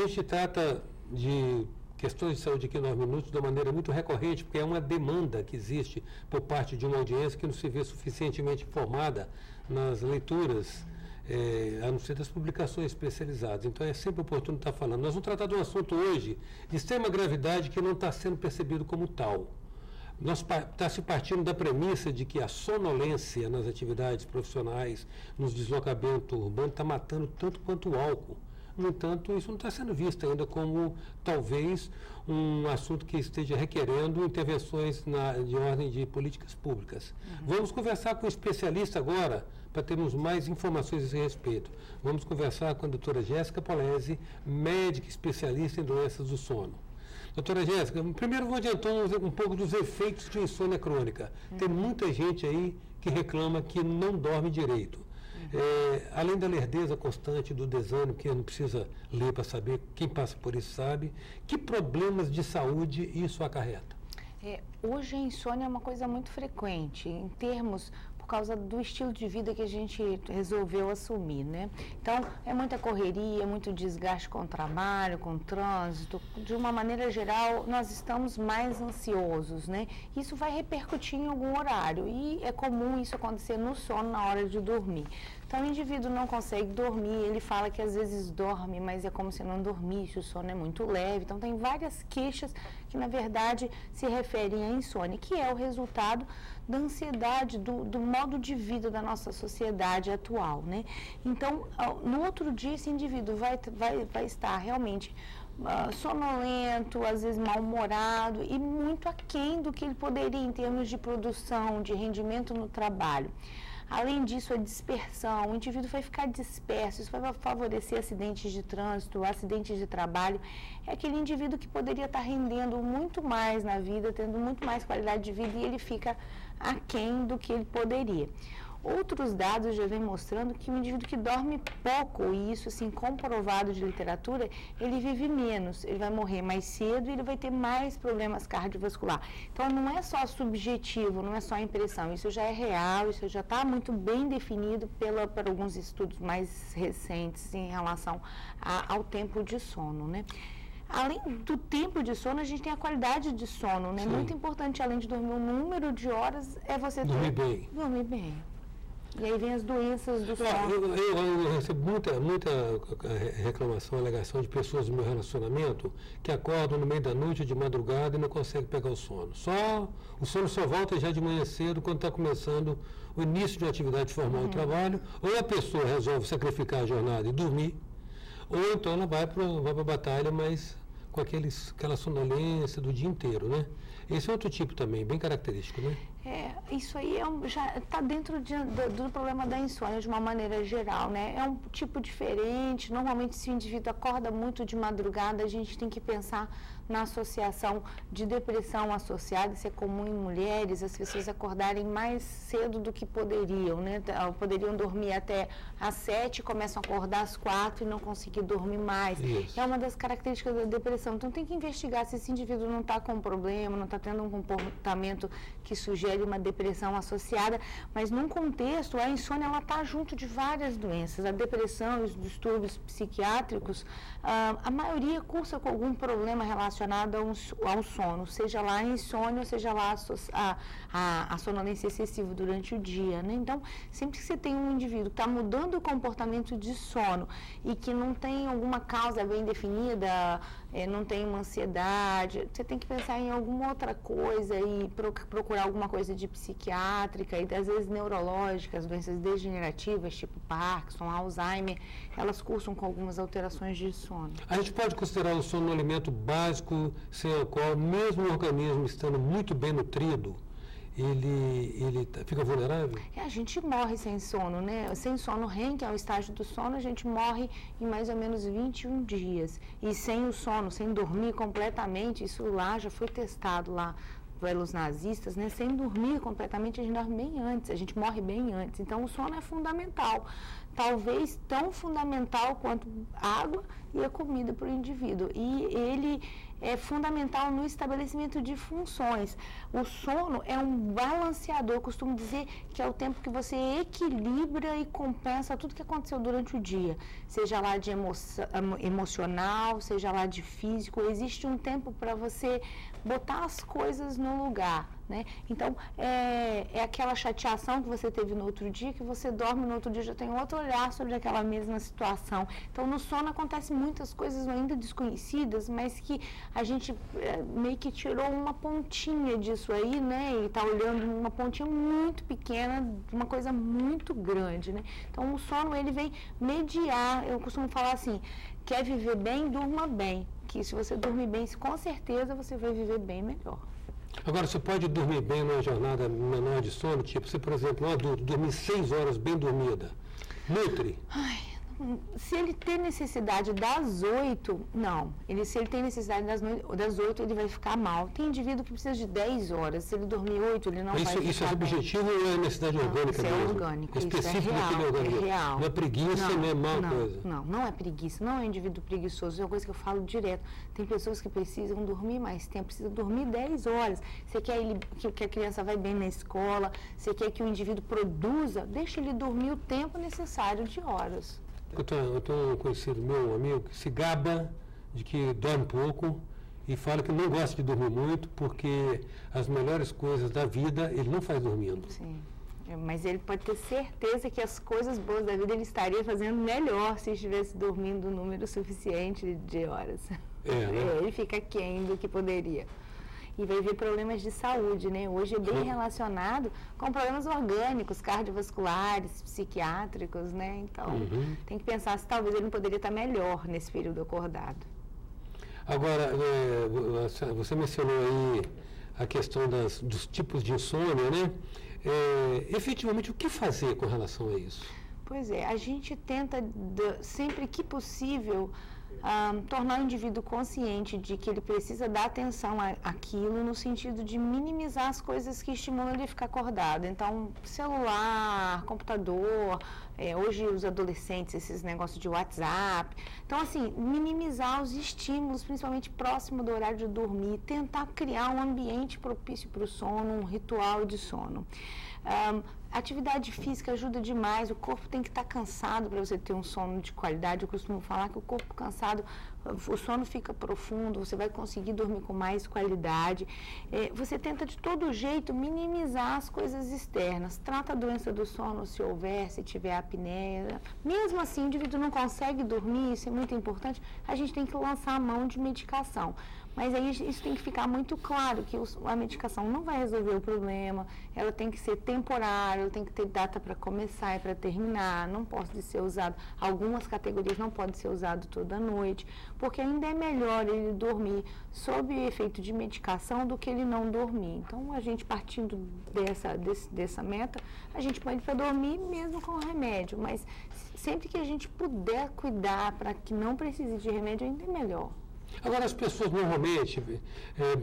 gente trata de questões de saúde aqui em 9 Minutos de uma maneira muito recorrente, porque é uma demanda que existe por parte de uma audiência que não se vê suficientemente informada nas leituras, a não ser das publicações especializadas. Então é sempre oportuno estar falando. Nós vamos tratar de um assunto hoje de extrema gravidade que não está sendo percebido como tal. Nós está se partindo da premissa de que a sonolência nas atividades profissionais, nos deslocamentos urbanos, está matando tanto quanto o álcool. No entanto, isso não está sendo visto ainda como, talvez, um assunto que esteja requerendo intervenções de ordem de políticas públicas. Vamos conversar com um especialista agora, para termos mais informações a esse respeito. Vamos conversar com a doutora Jéssica Polese, médica especialista em doenças do sono. Doutora Jéssica, primeiro vou adiantar um pouco dos efeitos de insônia crônica. Tem muita gente aí que reclama que não dorme direito. Além da lerdeza constante, do desânimo, que não precisa ler para saber, quem passa por isso sabe, que problemas de saúde isso acarreta? Hoje a insônia é uma coisa muito frequente, em termos, por causa do estilo de vida que a gente resolveu assumir, né? Então, é muita correria, muito desgaste com o trabalho, com o trânsito. De uma maneira geral, nós estamos mais ansiosos, né? Isso vai repercutir em algum horário e é comum isso acontecer no sono na hora de dormir. Então, o indivíduo não consegue dormir, ele fala que às vezes dorme, mas é como se não dormisse, o sono é muito leve. Então, tem várias queixas que, na verdade, se referem à insônia, que é o resultado da ansiedade, do modo de vida da nossa sociedade atual, né? Então, no outro dia, esse indivíduo vai estar realmente sonolento, às vezes mal-humorado e muito aquém do que ele poderia em termos de produção, de rendimento no trabalho. Além disso, a dispersão, o indivíduo vai ficar disperso, isso vai favorecer acidentes de trânsito, acidentes de trabalho. É aquele indivíduo que poderia estar rendendo muito mais na vida, tendo muito mais qualidade de vida e ele fica aquém do que ele poderia. Outros dados já vêm mostrando que o indivíduo que dorme pouco, e isso assim comprovado de literatura, ele vive menos, ele vai morrer mais cedo e ele vai ter mais problemas cardiovasculares. Então não é só subjetivo, não é só impressão, isso já é real, isso já está muito bem definido por alguns estudos mais recentes em relação ao tempo de sono, né? Além do tempo de sono, a gente tem a qualidade de sono, né? Sim. Muito importante, além de dormir, o número de horas é você dormir bem. Dormir bem. E aí vem as doenças do sono. Eu recebo muita reclamação, alegação de pessoas do meu relacionamento que acordam no meio da noite ou de madrugada e não conseguem pegar o sono. O sono só volta já de manhã cedo, quando está começando o início de uma atividade formal de trabalho, ou a pessoa resolve sacrificar a jornada e dormir, ou então ela vai para a batalha, mas com aquela sonolência do dia inteiro, né? Esse é outro tipo também, bem característico, né? Isso aí já está dentro do problema da insônia de uma maneira geral, né? É um tipo diferente, normalmente se o indivíduo acorda muito de madrugada, a gente tem que pensar na associação de depressão associada, isso é comum em mulheres, as pessoas acordarem mais cedo do que poderiam, né? Poderiam dormir até às 7, começam a acordar às 4 e não conseguir dormir mais. Isso. É uma das características da depressão, então tem que investigar se esse indivíduo não está com problema, não está tendo um comportamento que sugere uma depressão associada, mas num contexto, a insônia ela está junto de várias doenças, a depressão e os distúrbios psiquiátricos, a maioria cursa com algum problema relacionado ao sono, seja lá a insônia, seja lá a sonolência excessiva durante o dia, né? Então, sempre que você tem um indivíduo que está mudando o comportamento de sono e que não tem alguma causa bem definida, não tem uma ansiedade, você tem que pensar em alguma outra coisa e procurar alguma coisa de psiquiátrica e às vezes neurológicas, doenças degenerativas, tipo Parkinson, Alzheimer, elas cursam com algumas alterações de sono. A gente pode considerar o sono um alimento básico, sem o qual, mesmo o organismo estando muito bem nutrido, ele fica vulnerável? A gente morre sem sono, né? Sem sono REM, que é o estágio do sono, a gente morre em mais ou menos 21 dias. E sem o sono, sem dormir completamente, isso lá já foi testado lá pelos nazistas, né? Sem dormir completamente, a gente dorme bem antes, a gente morre bem antes. Então, o sono é fundamental. Talvez tão fundamental quanto água e a comida para o indivíduo. E ele é fundamental no estabelecimento de funções. O sono é um balanceador, eu costumo dizer que é o tempo que você equilibra e compensa tudo que aconteceu durante o dia, seja lá de emocional, seja lá de físico, existe um tempo para você botar as coisas no lugar, né? Então, é aquela chateação que você teve no outro dia, que você dorme no outro dia já tem outro olhar sobre aquela mesma situação. Então, no sono acontecem muitas coisas ainda desconhecidas, mas que a gente meio que tirou uma pontinha disso aí, né? E está olhando uma pontinha muito pequena de uma coisa muito grande, né? Então, o sono, ele vem mediar. Eu costumo falar assim, quer viver bem, durma bem. Que se você dormir bem, com certeza você vai viver bem melhor. Agora, você pode dormir bem numa jornada menor de sono? Tipo, se, por exemplo, um adulto dormir 6 horas bem dormida, nutre? Se ele tem necessidade das 8, não. Se ele tem necessidade das 8, ele vai ficar mal. Tem indivíduo que precisa de 10 horas. Se ele dormir 8, ele não vai ficar Isso é subjetivo ou é necessidade orgânica mesmo? Isso é orgânico. É específico daquele organismo. É real. Não é preguiça, não é má coisa. Não é preguiça. Não é indivíduo preguiçoso. É uma coisa que eu falo direto. Tem pessoas que precisam dormir mais tempo. Precisam dormir 10 horas. Você quer que a criança vai bem na escola. Você quer que o indivíduo produza. Deixa ele dormir o tempo necessário de horas. Eu tenho um conhecido meu, um amigo, que se gaba de que dorme pouco e fala que não gosta de dormir muito porque as melhores coisas da vida ele não faz dormindo. Sim, mas ele pode ter certeza que as coisas boas da vida ele estaria fazendo melhor se estivesse dormindo o número suficiente de horas. Ele fica aquém do que poderia. E vai ver problemas de saúde, né? Hoje é bem relacionado com problemas orgânicos, cardiovasculares, psiquiátricos, né? Então, tem que pensar se talvez ele não poderia estar melhor nesse período acordado. Agora, você mencionou aí a questão dos tipos de insônia, né? Efetivamente, o que fazer com relação a isso? Pois é, a gente tenta, sempre que possível, tornar o indivíduo consciente de que ele precisa dar atenção àquilo no sentido de minimizar as coisas que estimulam ele a ficar acordado. Então, celular, computador, hoje os adolescentes, esses negócios de WhatsApp. Então, assim, minimizar os estímulos, principalmente próximo do horário de dormir, tentar criar um ambiente propício para o sono, um ritual de sono. Atividade física ajuda demais, o corpo tem que estar cansado para você ter um sono de qualidade. Eu costumo falar que o corpo cansado, o sono fica profundo, você vai conseguir dormir com mais qualidade. Você tenta de todo jeito minimizar as coisas externas. Trata a doença do sono se houver, se tiver apneia. Mesmo assim, o indivíduo não consegue dormir, isso é muito importante, a gente tem que lançar a mão de medicação. Mas aí isso tem que ficar muito claro, que a medicação não vai resolver o problema, ela tem que ser temporária, ela tem que ter data para começar e para terminar, não pode ser usado, algumas categorias não podem ser usado toda noite, porque ainda é melhor ele dormir sob o efeito de medicação do que ele não dormir. Então, a gente partindo dessa meta, a gente pode ir para dormir mesmo com remédio, mas sempre que a gente puder cuidar para que não precise de remédio, ainda é melhor. Agora, as pessoas normalmente,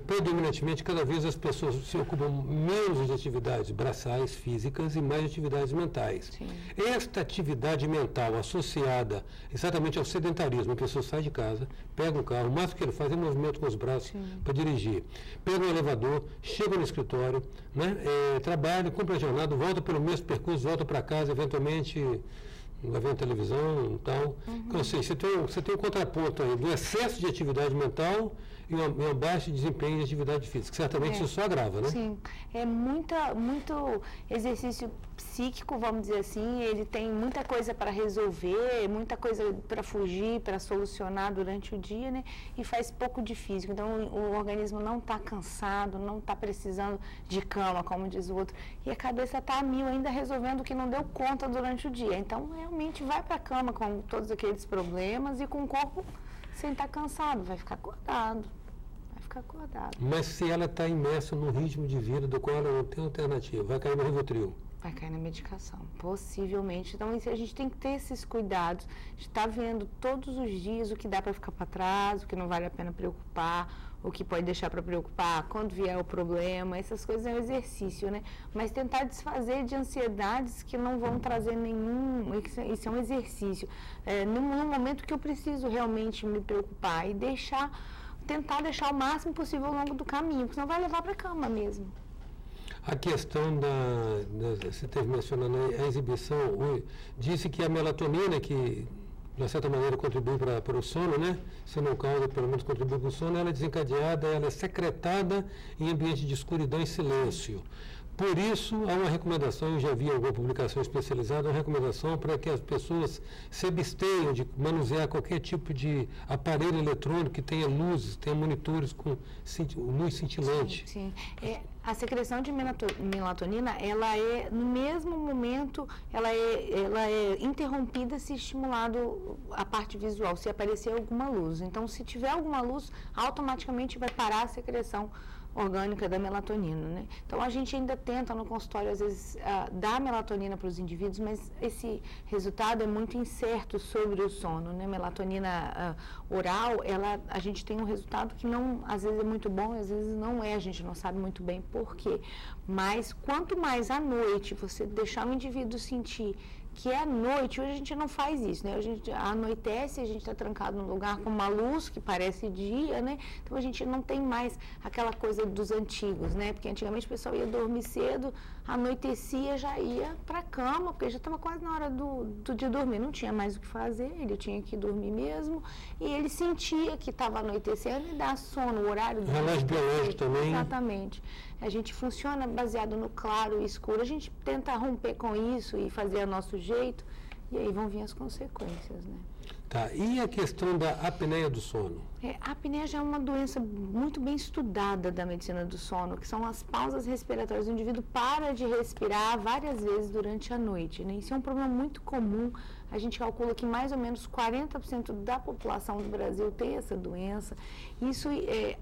predominantemente, cada vez as pessoas se ocupam menos de atividades braçais, físicas e mais de atividades mentais. Sim. Esta atividade mental associada exatamente ao sedentarismo, a pessoa sai de casa, pega um carro, o máximo que ele faz é movimento com os braços para dirigir. Pega um elevador, chega no escritório, né, trabalha, compra jornada, volta pelo mesmo percurso, volta para casa, eventualmente vai ver a televisão e tal. Então, assim, você tem um contraponto aí do excesso de atividade mental e um baixo desempenho de atividade física. Certamente isso só agrava, né? Sim, é muito exercício psíquico, vamos dizer assim, ele tem muita coisa para resolver, muita coisa para fugir, para solucionar durante o dia, né? E faz pouco de físico. Então, o organismo não está cansado, não está precisando de cama, como diz o outro. E a cabeça está a mil, ainda resolvendo o que não deu conta durante o dia. Então, realmente vai para a cama com todos aqueles problemas e com o corpo sem estar cansado, vai ficar acordado. Mas se ela está imersa num ritmo de vida do qual ela não tem alternativa, vai cair no Rivotril? Vai cair na medicação, possivelmente. Então, a gente tem que ter esses cuidados de estar vendo todos os dias o que dá para ficar para trás, o que não vale a pena preocupar, o que pode deixar para preocupar quando vier o problema. Essas coisas é um exercício, né? Mas tentar desfazer de ansiedades que não vão trazer nenhum... Isso é um exercício. No momento que eu preciso realmente me preocupar e deixar tentar deixar o máximo possível ao longo do caminho, porque senão vai levar para a cama mesmo. A questão você esteve mencionando a exibição, disse que a melatonina, que de certa maneira contribui para o sono, né? Se não causa, pelo menos contribui para o sono, ela é desencadeada, ela é secretada em ambiente de escuridão e silêncio. Por isso, há uma recomendação, eu já vi alguma publicação especializada, uma recomendação para que as pessoas se abstenham de manusear qualquer tipo de aparelho eletrônico que tenha luzes, tenha monitores com luz cintilante. Sim, sim. A secreção de melatonina, ela é, no mesmo momento, ela é interrompida se estimulado a parte visual, se aparecer alguma luz. Então, se tiver alguma luz, automaticamente vai parar a secreção orgânica da melatonina, né? Então, a gente ainda tenta no consultório, às vezes, dar melatonina para os indivíduos, mas esse resultado é muito incerto sobre o sono, né? Melatonina oral, a gente tem um resultado que não, às vezes é muito bom, às vezes não é, a gente não sabe muito bem por quê. Mas, quanto mais à noite você deixar o indivíduo sentir que é noite, hoje a gente não faz isso, né? A gente anoitece, a gente está trancado num lugar com uma luz que parece dia, né? Então a gente não tem mais aquela coisa dos antigos, né? Porque antigamente o pessoal ia dormir cedo, anoitecia, já ia para a cama, porque já estava quase na hora de dormir, não tinha mais o que fazer, ele tinha que dormir mesmo, e ele sentia que estava anoitecendo e dá sono, o horário do relógio biológico também. Exatamente. A gente funciona baseado no claro e escuro, a gente tenta romper com isso e fazer a nosso jeito, e aí vão vir as consequências, né? Tá, e a questão da apneia do sono? A apneia já é uma doença muito bem estudada da medicina do sono, que são as pausas respiratórias. O indivíduo para de respirar várias vezes durante a noite, né? Isso é um problema muito comum. A gente calcula que mais ou menos 40% da população do Brasil tem essa doença. Isso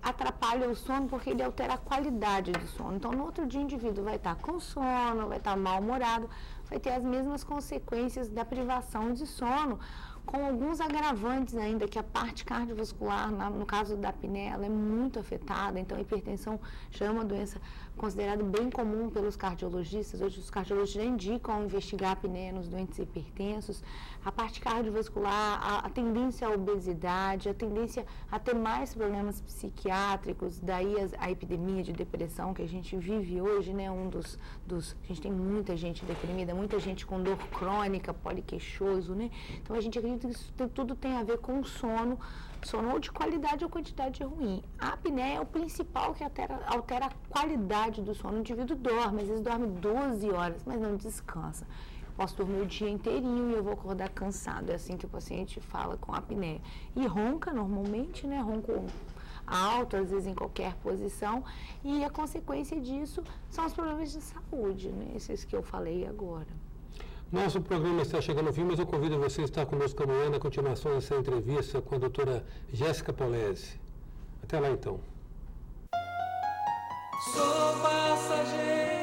atrapalha o sono porque ele altera a qualidade do sono. Então, no outro dia, o indivíduo vai estar com sono, vai estar mal-humorado, vai ter as mesmas consequências da privação de sono, com alguns agravantes ainda, que a parte cardiovascular, no caso da apneia, ela é muito afetada. Então, a hipertensão já é uma doença considerada bem comum pelos cardiologistas. Hoje, os cardiologistas já indicam investigar a apneia nos doentes hipertensos. A parte cardiovascular, a tendência à obesidade, a tendência a ter mais problemas psiquiátricos, daí a epidemia de depressão que a gente vive hoje, né? A gente tem muita gente deprimida, muita gente com dor crônica, poliqueixoso, né? Então, a gente acredita que isso tudo tem a ver com o sono ou de qualidade ou quantidade ruim. A apneia é o principal que altera a qualidade do sono. O indivíduo dorme, às vezes dorme 12 horas, mas não descansa. Posso dormir o dia inteirinho e eu vou acordar cansado. É assim que o paciente fala com a apneia. E ronca normalmente, né? Ronco alto, às vezes em qualquer posição. E a consequência disso são os problemas de saúde, né? Esses que eu falei agora. Nosso programa está chegando ao fim, mas eu convido você a estar conosco amanhã na continuação dessa entrevista com a doutora Jéssica Polese. Até lá, então. Sou passageiro.